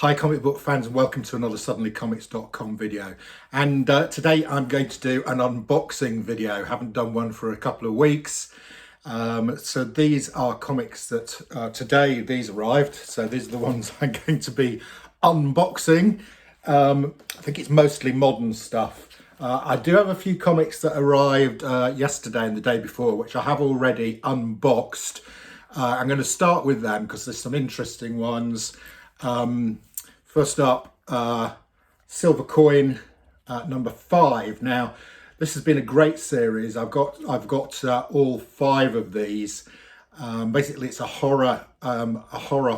Hi comic book fans, and welcome to another suddenlycomics.com video. And today I'm going to do an unboxing video. Haven't done one for a couple of weeks. So these are comics that today these arrived. So these are the ones I'm going to be unboxing. I think it's mostly modern stuff. I do have a few comics that arrived yesterday and the day before, which I have already unboxed. I'm going to start with them because there's some interesting ones. First up, Silver Coin number 5. Now, this has been a great series. I've got all 5 of these. Basically, it's a horror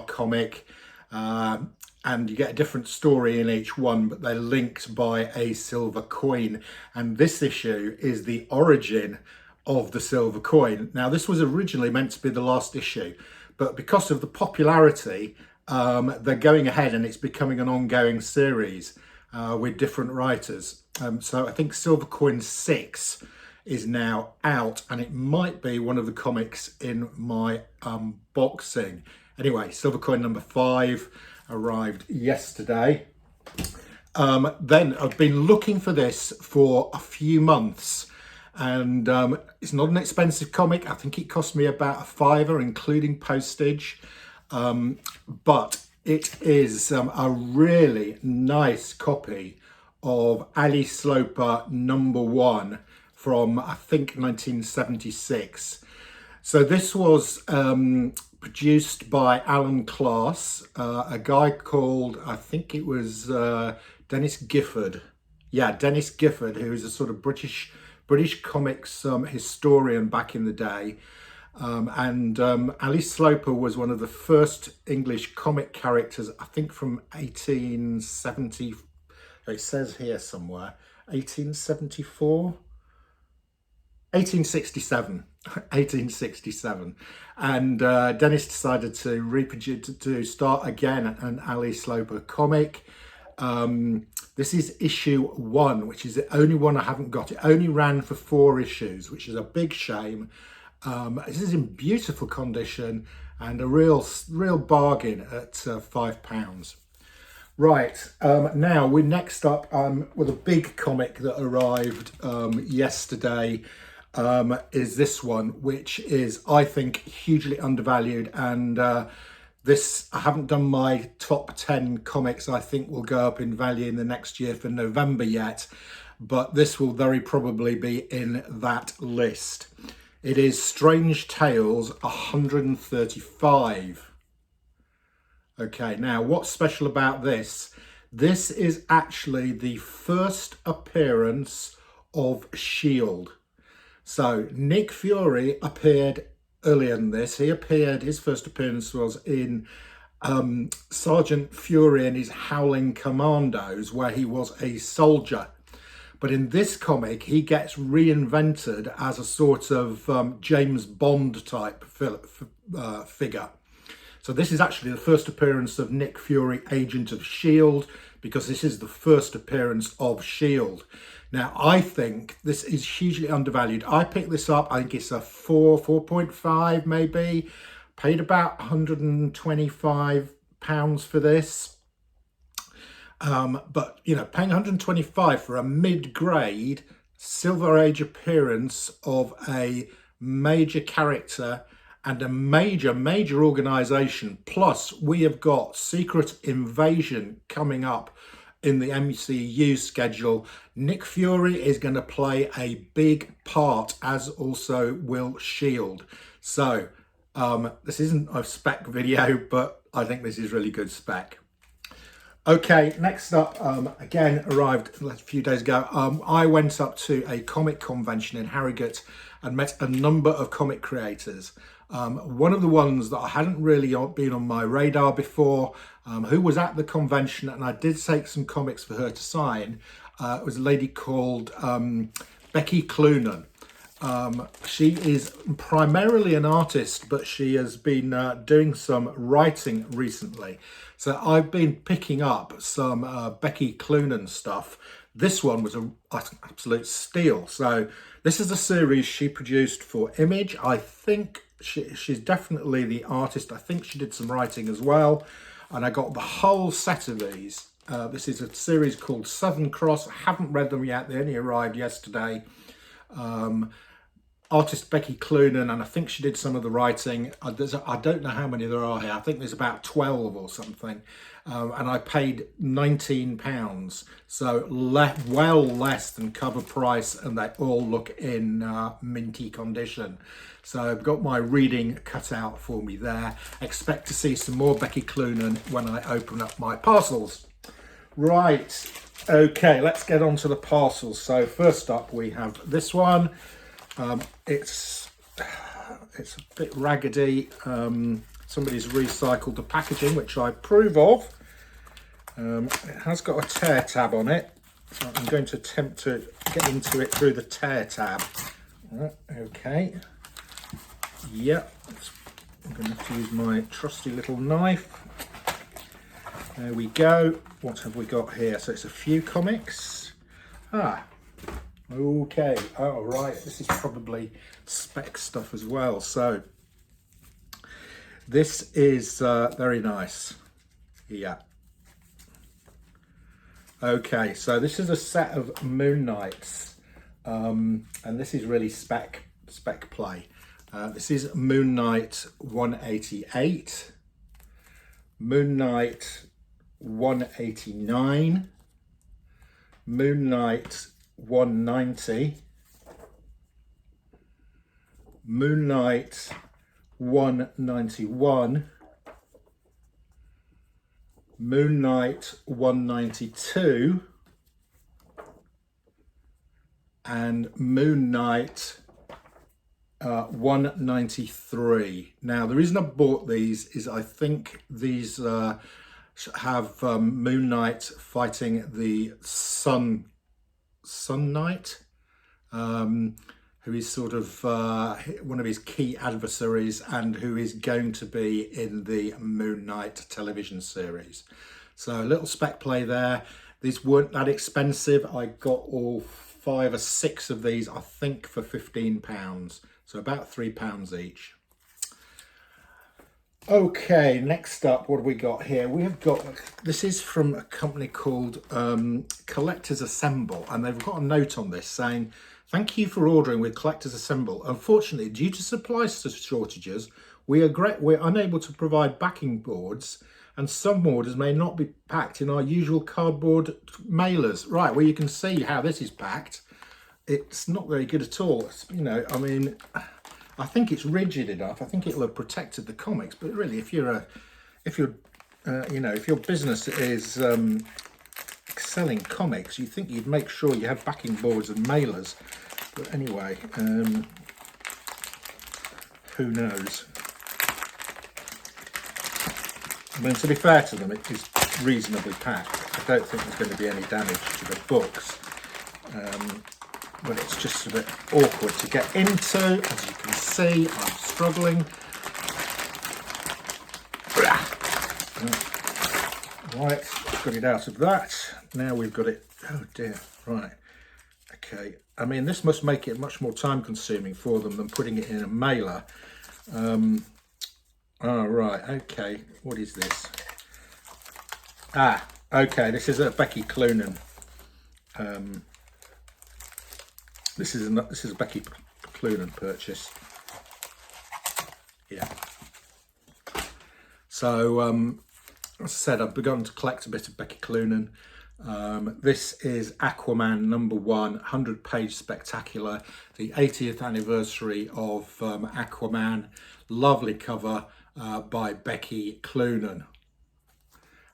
comic, and you get a different story in each one, but they're linked by a silver coin. And this issue is the origin of the silver coin. Now, this was originally meant to be the last issue, but because of the popularity, they're going ahead and it's becoming an ongoing series with different writers. So I think Silver Coin 6 is now out, and it might be one of the comics in my unboxing. Anyway, Silver Coin number 5 arrived yesterday. Then I've been looking for this for a few months, and it's not an expensive comic. I think it cost me about £5, including postage. But it is a really nice copy of Ali Sloper number 1 from, I think, 1976. So this was produced by Alan Class, a guy called, I think it was Dennis Gifford. Yeah, Dennis Gifford, who is a sort of British comics historian back in the day. Ali Sloper was one of the first English comic characters, I think from 1870, it says here somewhere, 1874? 1867. 1867. And Dennis decided to reproduce, to start again an Ali Sloper comic. This is issue 1, which is the only one I haven't got. It only ran for 4 issues, which is a big shame. This is in beautiful condition and a real bargain at £5. Right, now we're next up with a big comic that arrived yesterday. Is this one, which is, I think, hugely undervalued, and this, I haven't done my top 10 comics I think will go up in value in the next year for November yet, but this will very probably be in that list. It is Strange Tales 135. Okay, now what's special about this? This is actually the first appearance of S.H.I.E.L.D. So Nick Fury appeared earlier than this. His first appearance was in Sergeant Fury and his Howling Commandos, where he was a soldier. But in this comic, he gets reinvented as a sort of James Bond type figure. So this is actually the first appearance of Nick Fury, Agent of S.H.I.E.L.D., because this is the first appearance of S.H.I.E.L.D. Now, I think this is hugely undervalued. I picked this up, I think it's a 4.5 maybe. Paid about £125 for this. But, you know, paying 125 for a mid-grade Silver Age appearance of a major character and a major organisation, plus we have got Secret Invasion coming up in the MCU schedule. Nick Fury is going to play a big part, as also will S.H.I.E.L.D. So this isn't a spec video, but I think this is really good spec. Okay, next up, again, arrived a few days ago. I went up to a comic convention in Harrogate and met a number of comic creators. One of the ones that I hadn't really been on my radar before, who was at the convention, and I did take some comics for her to sign, was a lady called Becky Cloonan. She is primarily an artist, but she has been doing some writing recently. So I've been picking up some Becky Cloonan stuff. This one was an absolute steal. So this is a series she produced for Image. I think she's definitely the artist. I think she did some writing as well. and I got the whole set of these. This is a series called Southern Cross. I haven't read them yet. They only arrived yesterday. Artist Becky Cloonan, and I think she did some of the writing. I don't know how many there are here. I think there's about 12 or something. And I paid £19, so well less than cover price, and they all look in minty condition. So I've got my reading cut out for me there. Expect to see some more Becky Cloonan when I open up my parcels. Right, okay, let's get on to the parcels. So first up we have this one. It's a bit raggedy. Somebody's recycled the packaging, which I approve of. It has got a tear tab on it, so I'm going to attempt to get into it through the tear tab. Okay. Yep. I'm going to have to use my trusty little knife. There we go. What have we got here? So it's a few comics. Okay. Oh, right. This is probably spec stuff as well. So this is very nice. Yeah. Okay, so this is a set of Moon Knights, and this is really spec play. This is Moon Knight 188, Moon Knight 189, Moon Knight 190, Moon Knight 191, Moon Knight 192, and Moon Knight 193. Now, the reason I bought these is I think these have Moon Knight fighting the Sun Knight, who is sort of one of his key adversaries and who is going to be in the Moon Knight television series. So a little spec play there. These weren't that expensive. I got all 5 or 6 of these, I think, for £15. So about £3 each. Okay, next up, what have we got here? We have got, this is from a company called Collectors Assemble, and they've got a note on this saying, "Thank you for ordering with Collectors Assemble. Unfortunately, due to supply shortages, we're unable to provide backing boards, and some orders may not be packed in our usual cardboard mailers." Right, well, you can see how this is packed. It's not very good at all. It's, you know, I mean, I think it's rigid enough. I think it'll have protected the comics, but really, if your business is selling comics, you think you'd make sure you have backing boards and mailers. But anyway, who knows? I mean, to be fair to them, it is reasonably packed. I don't think there's going to be any damage to the books. But it's just a bit awkward to get into. As you can see, I'm struggling. Right, got it out of that. Now we've got it. Oh dear, right. Okay, I mean, this must make it much more time consuming for them than putting it in a mailer. Right, okay, what is this? Okay, this is a Becky Cloonan. This is a Becky Cloonan purchase. Yeah. So, as I said, I've begun to collect a bit of Becky Cloonan. This is Aquaman #1, 100-page spectacular, the 80th anniversary of Aquaman. Lovely cover by Becky Cloonan.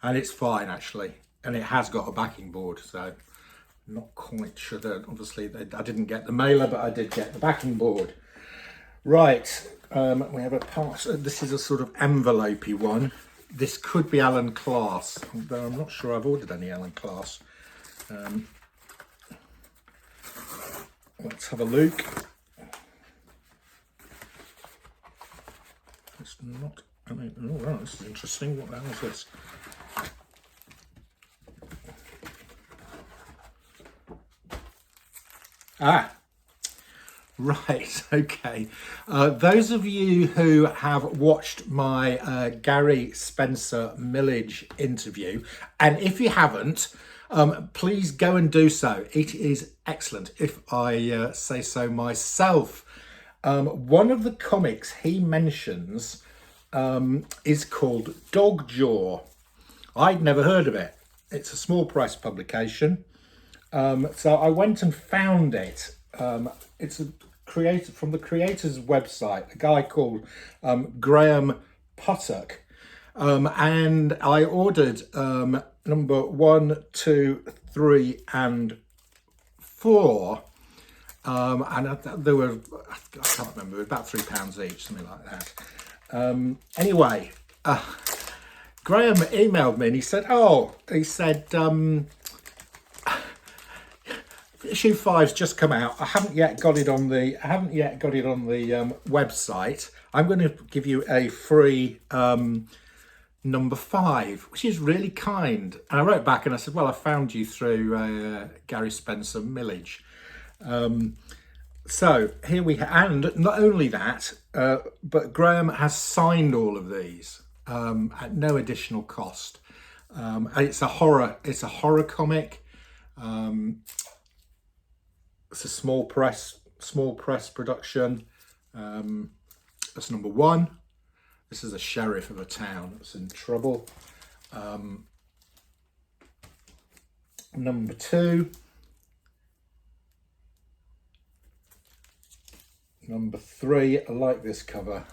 And it's fine, actually. And it has got a backing board, so not quite sure that, obviously, I didn't get the mailer, but I did get the backing board. Right, we have a part, this is a sort of envelope-y one. This could be Alan Class, though I'm not sure I've ordered any Alan Class. Let's have a look. It's not, I mean, oh wow, this is interesting. What the hell is this? Right, okay. Those of you who have watched my Gary Spencer Millage interview, and if you haven't, please go and do so. It is excellent, if I say so myself. One of the comics he mentions is called Dog Jaw. I'd never heard of it. It's a small press publication. So I went and found it. It's a creator from the creator's website, a guy called Graham Puttock. And I ordered number 1, 2, 3, and 4. And there were, I can't remember, about £3 each, something like that. Anyway, Graham emailed me and he said, issue 5's just come out. I haven't yet got it on the website. I'm going to give you a free number 5, which is really kind. And I wrote back and I said, well, I found you through Gary Spencer Millage. So here we and not only that, but Graham has signed all of these at no additional cost. It's a horror comic. It's a small press production. That's number 1. This is a sheriff of a town that's in trouble. Number 2. Number 3, I like this cover.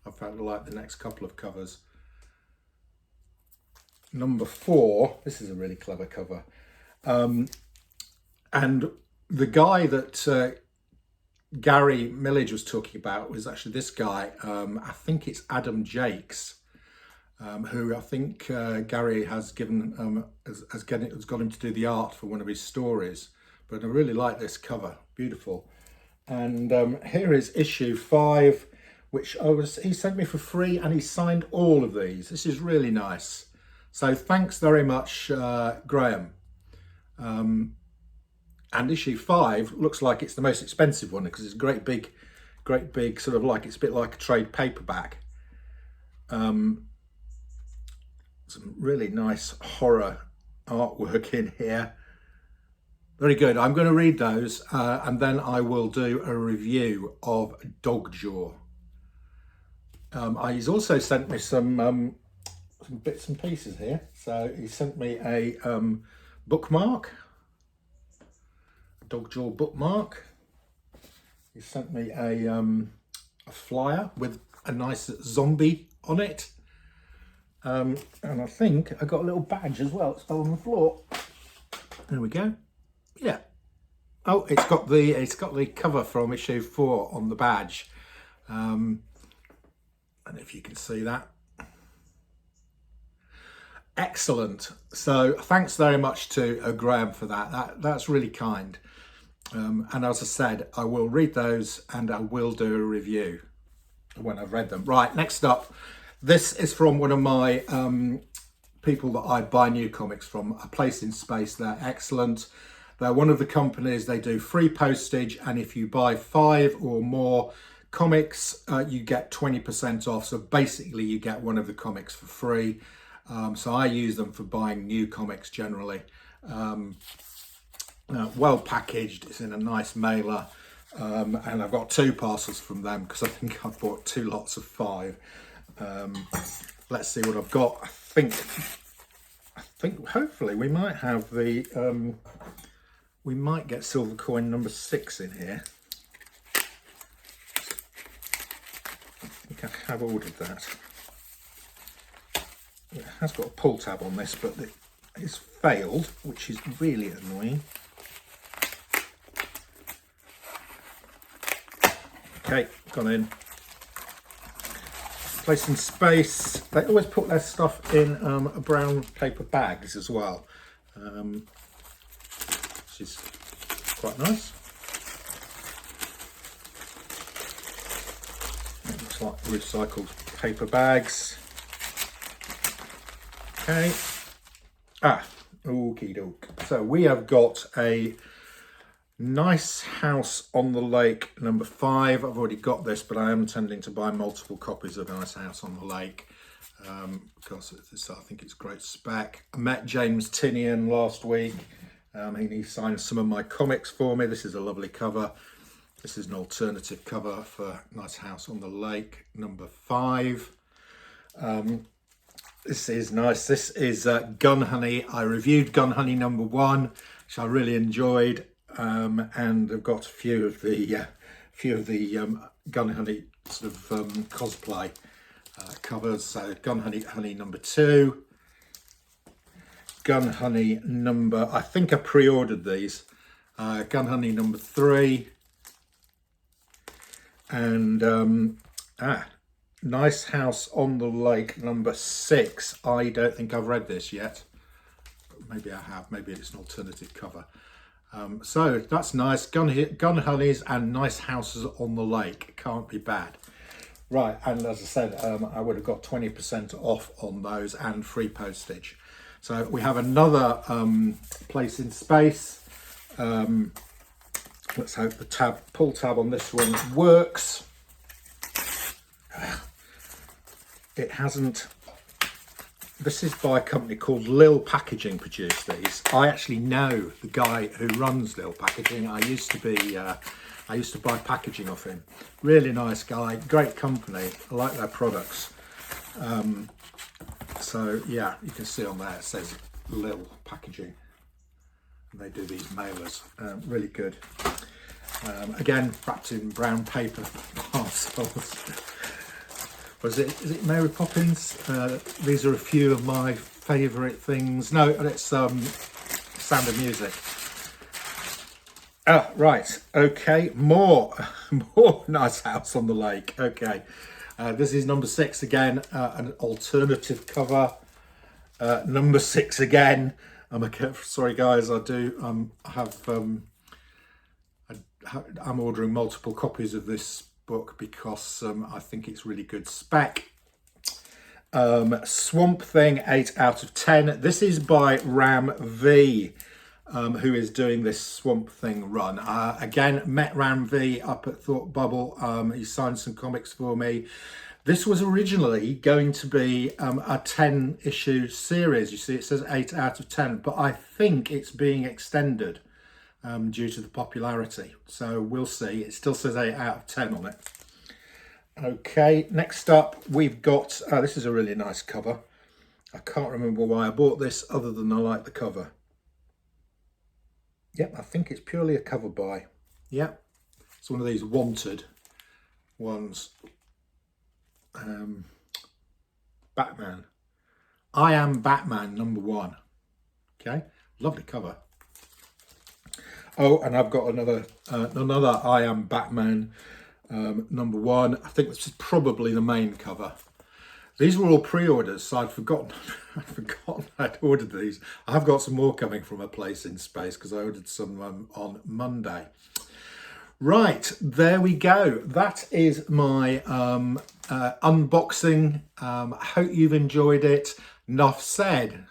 I found I like the next couple of covers. Number 4, this is a really clever cover. And the guy that Gary Millage was talking about was actually this guy. I think it's Adam Jakes, who I think Gary has given has got him to do the art for one of his stories. But I really like this cover, beautiful. And here is issue 5, which he sent me for free, and he signed all of these. This is really nice. So thanks very much, Graham. And issue 5 looks like it's the most expensive one because it's great big sort of like, it's a bit like a trade paperback. Some really nice horror artwork in here. Very good. I'm going to read those and then I will do a review of Dog Jaw. He's also sent me some bits and pieces here. So he sent me a bookmark. Dog Jaw bookmark. He sent me a flyer with a nice zombie on it, and I think I got a little badge as well. It's on the floor. There we go. Yeah. Oh, it's got the cover from issue 4 on the badge, and if you can see that. Excellent. So thanks very much to Graham for that. That's really kind. And as I said, I will read those and I will do a review when I've read them. Right, next up, this is from one of my people that I buy new comics from, A Place in Space. They're excellent. They're one of the companies, they do free postage, and if you buy 5 or more comics, you get 20% off. So basically you get one of the comics for free. So I use them for buying new comics generally. Well packaged, it's in a nice mailer, and I've got 2 parcels from them because I think I've bought 2 lots of 5. Let's see what I've got. I think hopefully we might have the we might get silver coin number 6 in here. I think I have ordered that. It has got a pull tab on this, but it's failed, which is really annoying. Okay, gone in. Place in Space. They always put their stuff in brown paper bags as well, which is quite nice. It looks like recycled paper bags. Okay. Okie doke. So we have got a Nice House on the Lake number 5. I've already got this, but I am intending to buy multiple copies of Nice House on the Lake because I think it's great spec. I met James Tinian last week. He signed some of my comics for me. This is a lovely cover. This is an alternative cover for Nice House on the Lake number 5. This is nice. This is Gun Honey. I reviewed Gun Honey number 1, which I really enjoyed, and I've got a few of the Gun Honey sort of cosplay covers. So Gun Honey number 2, Gun Honey number, I think I pre-ordered these, Gun Honey number 3, and Nice House on the Lake number 6. I don't think I've read this yet. Maybe I have. Maybe it's an alternative cover. So that's nice. Gun Honeys and Nice Houses on the Lake. Can't be bad. Right, and as I said, I would have got 20% off on those and free postage. So we have another Place in Space. Let's hope the pull tab on this one works. It hasn't. This is by a company called Lil Packaging produced these. I actually know the guy who runs Lil Packaging. I used to buy packaging off him. Really nice guy, great company. I like their products. So yeah, you can see on there it says Lil Packaging. And they do these mailers, really good. Again, wrapped in brown paper parcels. Is it Mary Poppins? These are a few of my favourite things. No, it's Sound of Music. Oh, right, okay, more Nice House on the Lake. Okay, this is number 6 again, an alternative cover. Number 6 again. Sorry guys, I'm ordering multiple copies of this book because I think it's really good spec. Swamp Thing 8 out of 10. This is by Ram V, who is doing this Swamp Thing run. Again, met Ram V up at Thought Bubble. He signed some comics for me. This was originally going to be a 10-issue series. You see, it says 8 out of 10, but I think it's being extended due to the popularity. So we'll see. It still says 8 out of 10 on it. Okay, next up we've got, this is a really nice cover. I can't remember why I bought this other than I like the cover. Yep, I think it's purely a cover buy. Yep, it's one of these wanted ones. Batman. I Am Batman number 1. Okay, lovely cover. Oh, and I've got another I Am Batman number 1. I think this is probably the main cover. These were all pre-orders, so I'd forgotten I'd ordered these. I've got some more coming from a Place in Space because I ordered some on Monday. Right, there we go. That is my unboxing. I hope you've enjoyed it. Enough said.